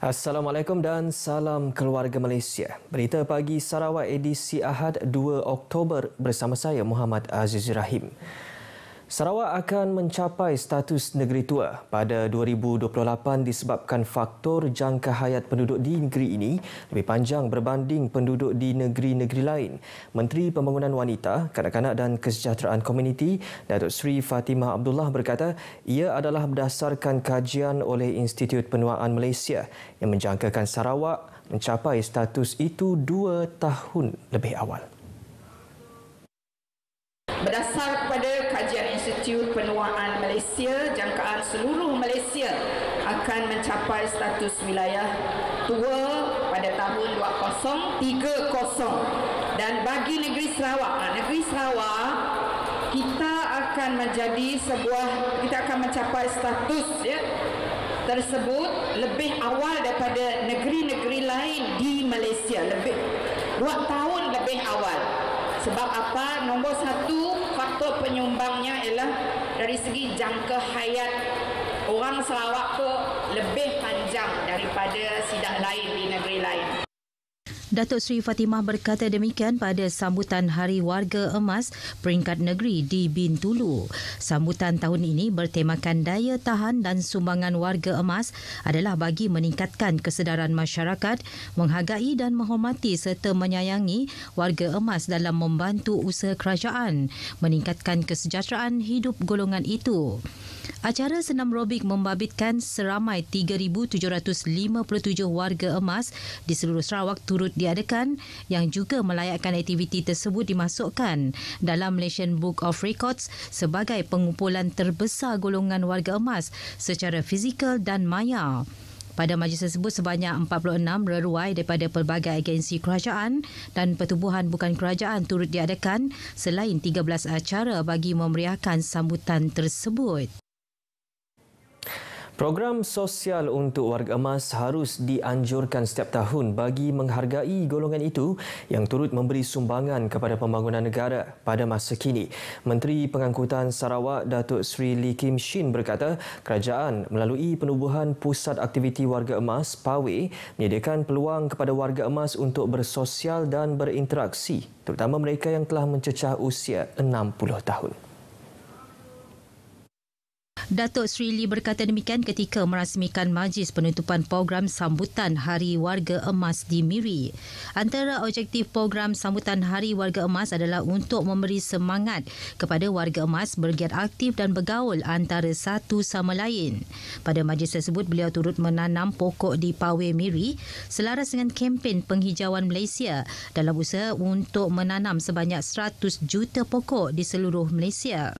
Assalamualaikum dan salam keluarga Malaysia. Berita pagi Sarawak edisi Ahad 2 Oktober bersama saya Muhammad Aziz Rahim. Sarawak akan mencapai status negeri tua pada 2028 disebabkan faktor jangka hayat penduduk di negeri ini lebih panjang berbanding penduduk di negeri-negeri lain. Menteri Pembangunan Wanita, Kanak-kanak dan Kesejahteraan Komuniti, Datuk Seri Fatimah Abdullah berkata ia adalah berdasarkan kajian oleh Institut Penuaan Malaysia yang menjangkakan Sarawak mencapai status itu 2 tahun lebih awal. Berdasar kepada kajian Institut Penuaan Malaysia, jangkaan seluruh Malaysia akan mencapai status wilayah tua pada tahun 2030. Dan bagi negeri Sarawak, kita akan mencapai status tersebut lebih awal daripada negeri-negeri lain di Malaysia, 2 tahun lebih awal. Sebab apa? Nombor satu, faktor penyumbangnya ialah dari segi jangka hayat orang Sarawak tu lebih panjang daripada sidak lain di negeri lain. Datuk Seri Fatimah berkata demikian pada sambutan Hari Warga Emas peringkat negeri di Bintulu. Sambutan tahun ini bertemakan daya tahan dan sumbangan warga emas adalah bagi meningkatkan kesedaran masyarakat, menghargai dan menghormati serta menyayangi warga emas dalam membantu usaha kerajaan, meningkatkan kesejahteraan hidup golongan itu. Acara senam robik membabitkan seramai 3,757 warga emas di seluruh Sarawak turut diadakan yang juga melayakkan aktiviti tersebut dimasukkan dalam Malaysian Book of Records sebagai pengumpulan terbesar golongan warga emas secara fizikal dan maya. Pada majlis tersebut sebanyak 46 reruai daripada pelbagai agensi kerajaan dan pertubuhan bukan kerajaan turut diadakan selain 13 acara bagi memeriahkan sambutan tersebut. Program sosial untuk warga emas harus dianjurkan setiap tahun bagi menghargai golongan itu yang turut memberi sumbangan kepada pembangunan negara pada masa kini. Menteri Pengangkutan Sarawak Datuk Seri Lee Kim Shin berkata kerajaan melalui penubuhan Pusat Aktiviti Warga Emas PAWE menyediakan peluang kepada warga emas untuk bersosial dan berinteraksi, terutama mereka yang telah mencecah usia 60 tahun. Datuk Seri Lee berkata demikian ketika merasmikan majlis penutupan program sambutan Hari Warga Emas di Miri. Antara objektif program sambutan Hari Warga Emas adalah untuk memberi semangat kepada warga emas bergiat aktif dan bergaul antara satu sama lain. Pada majlis tersebut, beliau turut menanam pokok di PAWE Miri selaras dengan kempen penghijauan Malaysia dalam usaha untuk menanam sebanyak 100 juta pokok di seluruh Malaysia.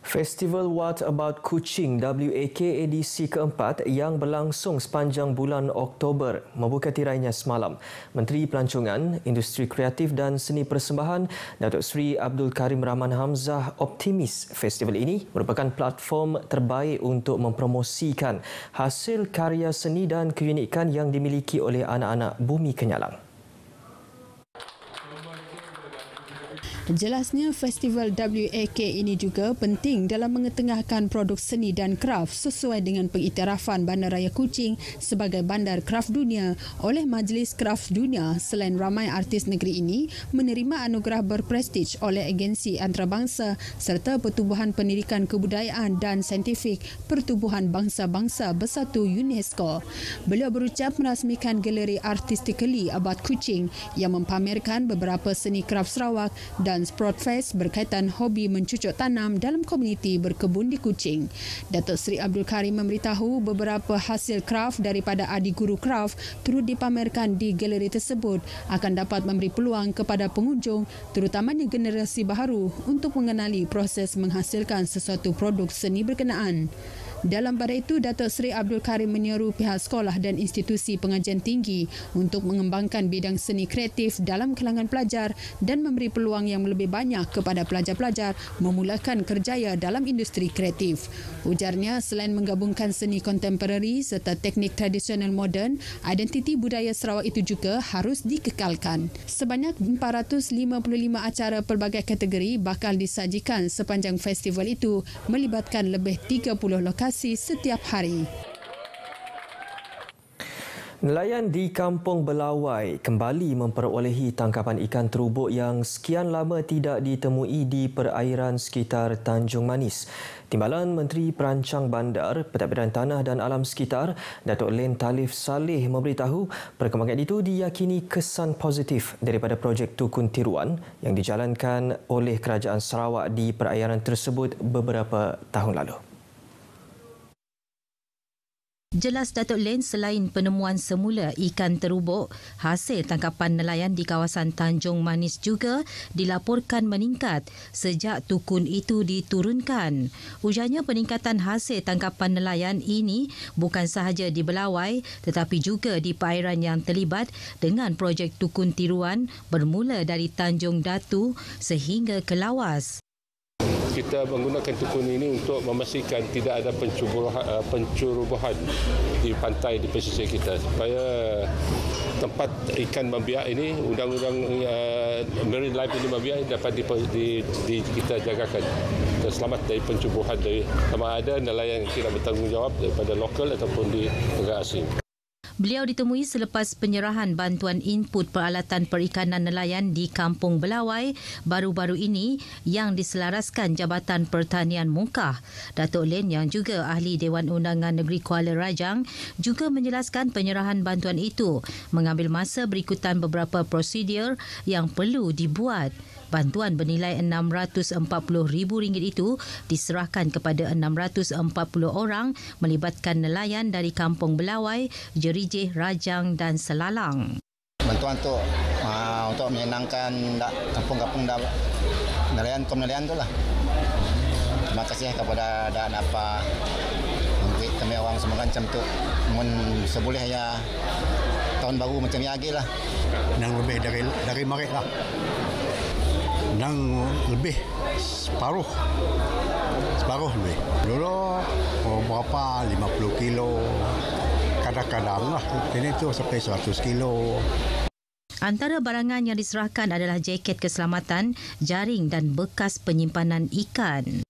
Festival What About Kuching WAK edisi keempat yang berlangsung sepanjang bulan Oktober membuka tirainya semalam. Menteri Pelancongan, Industri Kreatif dan Seni Persembahan Datuk Seri Abdul Karim Rahman Hamzah optimis festival ini merupakan platform terbaik untuk mempromosikan hasil karya seni dan keunikan yang dimiliki oleh anak-anak Bumi Kenyalang. Jelasnya, festival WAK ini juga penting dalam mengetengahkan produk seni dan kraf sesuai dengan pengiktirafan Bandaraya Kuching sebagai bandar kraf dunia oleh Majlis Kraf Dunia. Selain ramai artis negeri ini menerima anugerah berprestij oleh agensi antarabangsa serta Pertubuhan Pendidikan Kebudayaan dan Saintifik Pertubuhan Bangsa-Bangsa Bersatu UNESCO. Beliau berucap merasmikan galeri Artistically About Kuching yang mempamerkan beberapa seni kraf Sarawak dan Sportfest berkaitan hobi mencucuk tanam dalam komuniti berkebun di Kuching. Datuk Seri Abdul Karim memberitahu beberapa hasil kraf daripada Adi Guru Kraf turut dipamerkan di galeri tersebut akan dapat memberi peluang kepada pengunjung terutamanya generasi baharu untuk mengenali proses menghasilkan sesuatu produk seni berkenaan. Dalam pada itu, Datuk Seri Abdul Karim menyeru pihak sekolah dan institusi pengajian tinggi untuk mengembangkan bidang seni kreatif dalam kalangan pelajar dan memberi peluang yang lebih banyak kepada pelajar-pelajar memulakan kerjaya dalam industri kreatif. Ujarnya, selain menggabungkan seni kontemporari serta teknik tradisional moden, identiti budaya Sarawak itu juga harus dikekalkan. Sebanyak 455 acara pelbagai kategori bakal disajikan sepanjang festival itu melibatkan lebih 30 lokasi setiap hari. Nelayan di Kampung Belawai kembali memperolehi tangkapan ikan terubuk yang sekian lama tidak ditemui di perairan sekitar Tanjung Manis. Timbalan Menteri Perancang Bandar, Pentadbiran Tanah dan Alam Sekitar, Datuk Len Talif Saleh memberitahu perkembangan itu diyakini kesan positif daripada projek Tukun Tiruan yang dijalankan oleh Kerajaan Sarawak di perairan tersebut beberapa tahun lalu. Jelas Datuk Len, selain penemuan semula ikan terubuk, hasil tangkapan nelayan di kawasan Tanjung Manis juga dilaporkan meningkat sejak tukun itu diturunkan. Ujarnya peningkatan hasil tangkapan nelayan ini bukan sahaja di Belawai tetapi juga di perairan yang terlibat dengan projek Tukun Tiruan bermula dari Tanjung Datu sehingga ke Lawas. Kita menggunakan tukun ini untuk memastikan tidak ada pencurubuhan di pantai di pesisir kita supaya tempat ikan membiak ini, undang-undang marine life ini membiak dapat kita jagakan dan selamat dari pencurubuhan dari sama ada nelayan yang tidak bertanggungjawab daripada lokal ataupun di negara asing. Beliau ditemui selepas penyerahan bantuan input peralatan perikanan nelayan di Kampung Belawai baru-baru ini yang diselaraskan Jabatan Pertanian Mungkah. Datuk Len yang juga ahli Dewan Undangan Negeri Kuala Rajang juga menjelaskan penyerahan bantuan itu mengambil masa berikutan beberapa prosedur yang perlu dibuat. Bantuan bernilai RM640,000 itu diserahkan kepada 640 orang melibatkan nelayan dari Kampung Belawai, Jerijih, Rajang dan Selalang. Bantuan untuk menyenangkan kampung-kampung nelayan, kaum nelayan itulah. Terima kasih kepada dan apa memberi kami orang semua macam tu. Seboleh ya tahun baru macam ni lagi lah. Dan lebih dari Maret lah. Dan lebih separuh lebih. Dulu berapa 50 kilo, kadang-kadang lah. Ini tu sampai 100 kilo. Antara barangan yang diserahkan adalah jaket keselamatan, jaring dan bekas penyimpanan ikan.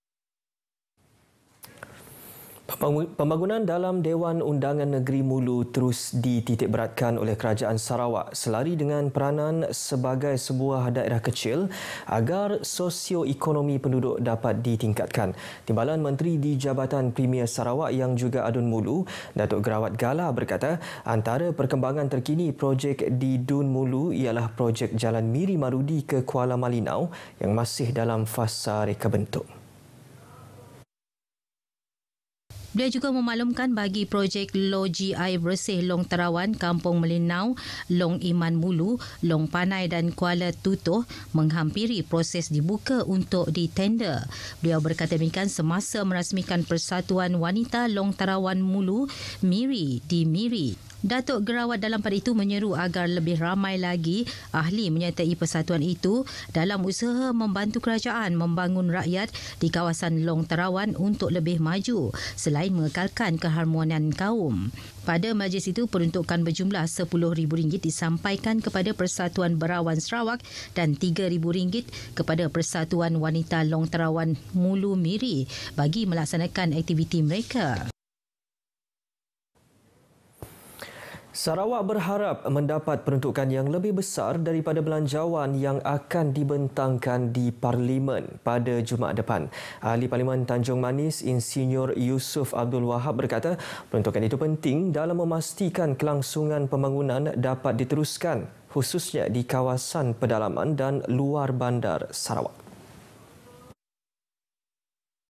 Pembangunan dalam Dewan Undangan Negeri Mulu terus dititikberatkan oleh Kerajaan Sarawak selari dengan peranan sebagai sebuah daerah kecil agar sosioekonomi penduduk dapat ditingkatkan. Timbalan Menteri di Jabatan Premier Sarawak yang juga Adun Mulu, Datuk Gerawat Gala berkata antara perkembangan terkini projek di Dun Mulu ialah projek Jalan Miri Marudi ke Kuala Malinau yang masih dalam fasa reka bentuk. Beliau juga memaklumkan bagi projek Loji Air Bersih Long Terawan, Kampung Melinau, Long Iman Mulu, Long Panai dan Kuala Tutuh menghampiri proses dibuka untuk ditender. Beliau berkata demikian semasa merasmikan Persatuan Wanita Long Terawan Mulu, MIRI di Miri. Datuk Gerawat dalam pada itu menyeru agar lebih ramai lagi ahli menyertai persatuan itu dalam usaha membantu kerajaan membangun rakyat di kawasan Long Terawan untuk lebih maju selain mengekalkan keharmonian kaum. Pada majlis itu, peruntukan berjumlah RM10,000 disampaikan kepada Persatuan Berawan Sarawak dan RM3,000 kepada Persatuan Wanita Long Terawan Mulu Miri bagi melaksanakan aktiviti mereka. Sarawak berharap mendapat peruntukan yang lebih besar daripada belanjawan yang akan dibentangkan di Parlimen pada Jumaat depan. Ahli Parlimen Tanjung Manis, Insinyur Yusuf Abdul Wahab berkata peruntukan itu penting dalam memastikan kelangsungan pembangunan dapat diteruskan khususnya di kawasan pedalaman dan luar bandar Sarawak.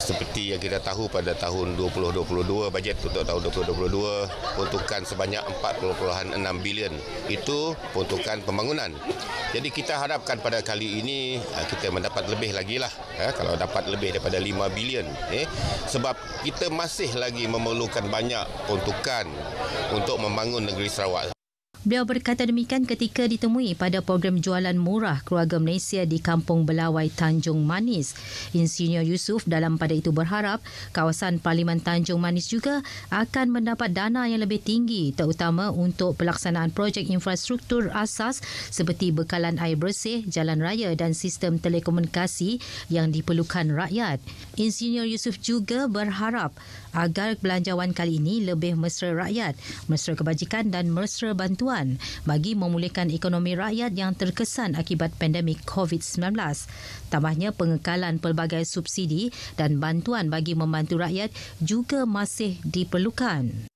Seperti yang kita tahu pada tahun 2022, bajet untuk tahun 2022 peruntukan sebanyak 40.6 bilion. Itu peruntukan pembangunan. Jadi kita harapkan pada kali ini kita mendapat lebih lagi lah. Kalau dapat lebih daripada 5 bilion. Sebab kita masih lagi memerlukan banyak peruntukan untuk membangun negeri Sarawak. Beliau berkata demikian ketika ditemui pada program jualan murah keluarga Malaysia di Kampung Belawai Tanjung Manis. Insinyur Yusof dalam pada itu berharap kawasan Parlimen Tanjung Manis juga akan mendapat dana yang lebih tinggi terutama untuk pelaksanaan projek infrastruktur asas seperti bekalan air bersih, jalan raya dan sistem telekomunikasi yang diperlukan rakyat. Insinyur Yusof juga berharap agar belanjawan kali ini lebih mesra rakyat, mesra kebajikan dan mesra bantuan bagi memulihkan ekonomi rakyat yang terkesan akibat pandemik COVID-19. Tambahnya, pengekalan pelbagai subsidi dan bantuan bagi membantu rakyat juga masih diperlukan.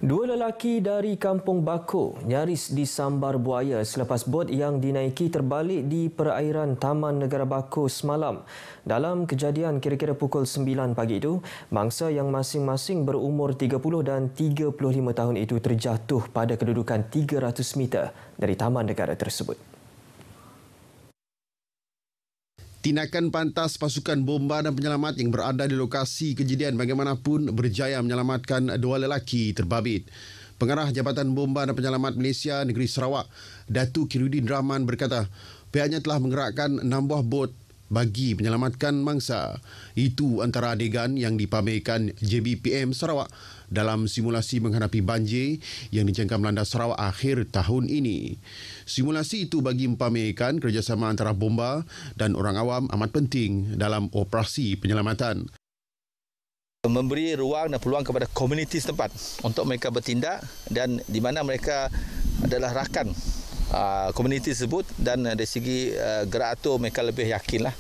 Dua lelaki dari Kampung Bako nyaris disambar buaya selepas bot yang dinaiki terbalik di perairan Taman Negara Bako semalam. Dalam kejadian kira-kira pukul 9 pagi itu, mangsa yang masing-masing berumur 30 dan 35 tahun itu terjatuh pada kedudukan 300 meter dari Taman Negara tersebut. Tindakan pantas pasukan bomba dan penyelamat yang berada di lokasi kejadian bagaimanapun berjaya menyelamatkan dua lelaki terbabit. Pengarah Jabatan Bomba dan Penyelamat Malaysia Negeri Sarawak, Datuk Khairuddin Rahman berkata, pihaknya telah menggerakkan 6 buah bot bagi menyelamatkan mangsa. Itu antara adegan yang dipamerkan JBPM Sarawak dalam simulasi menghadapi banjir yang dijangka melanda Sarawak akhir tahun ini. Simulasi itu bagi mempamerkan kerjasama antara bomba dan orang awam amat penting dalam operasi penyelamatan. Memberi ruang dan peluang kepada komuniti setempat untuk mereka bertindak dan di mana mereka adalah rakan komuniti tersebut dan dari segi gerak atur mereka lebih yakinlah.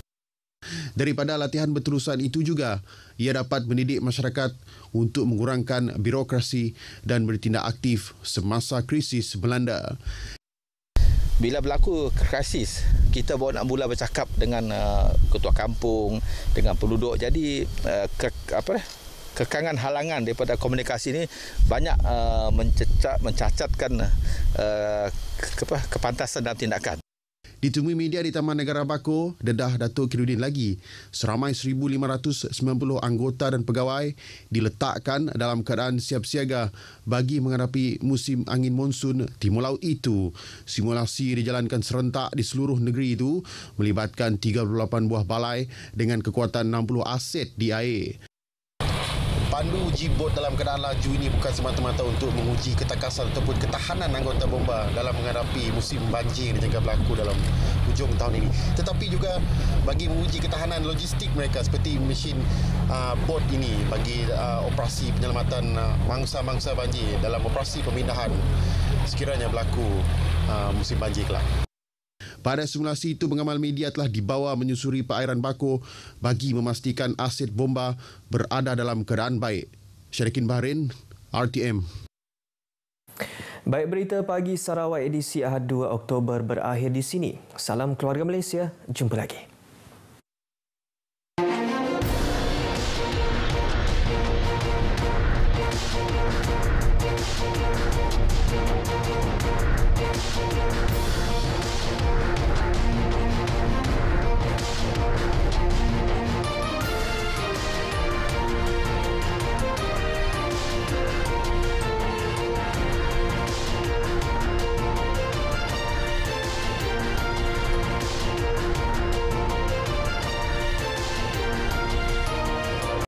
Daripada latihan berterusan itu juga, ia dapat mendidik masyarakat untuk mengurangkan birokrasi dan bertindak aktif semasa krisis melanda. Bila berlaku krisis, kita baru nak mula bercakap dengan ketua kampung, dengan penduduk. Jadi kekangan halangan daripada komunikasi ini banyak mencacatkan kepantasan dalam tindakan. Ditemui media di Taman Negara Bako, dedah Datuk Khairuddin lagi, seramai 1,590 anggota dan pegawai diletakkan dalam keadaan siap siaga bagi menghadapi musim angin monsun Timur Laut itu. Simulasi dijalankan serentak di seluruh negeri itu melibatkan 38 buah balai dengan kekuatan 60 aset di air. Pandu uji bot dalam keadaan laju ini bukan semata-mata untuk menguji ketakasan ataupun ketahanan anggota bomba dalam menghadapi musim banjir yang dijangka berlaku dalam hujung tahun ini. Tetapi juga bagi menguji ketahanan logistik mereka seperti mesin bot ini bagi operasi penyelamatan mangsa-mangsa banjir dalam operasi pemindahan sekiranya berlaku musim banjir kelak. Pada simulasi itu, pengamal media telah dibawa menyusuri perairan Bako bagi memastikan aset bomba berada dalam keadaan baik. Syarikin Bahrain, RTM. Baik, berita pagi Sarawak edisi Ahad 2 Oktober berakhir di sini. Salam keluarga Malaysia, jumpa lagi.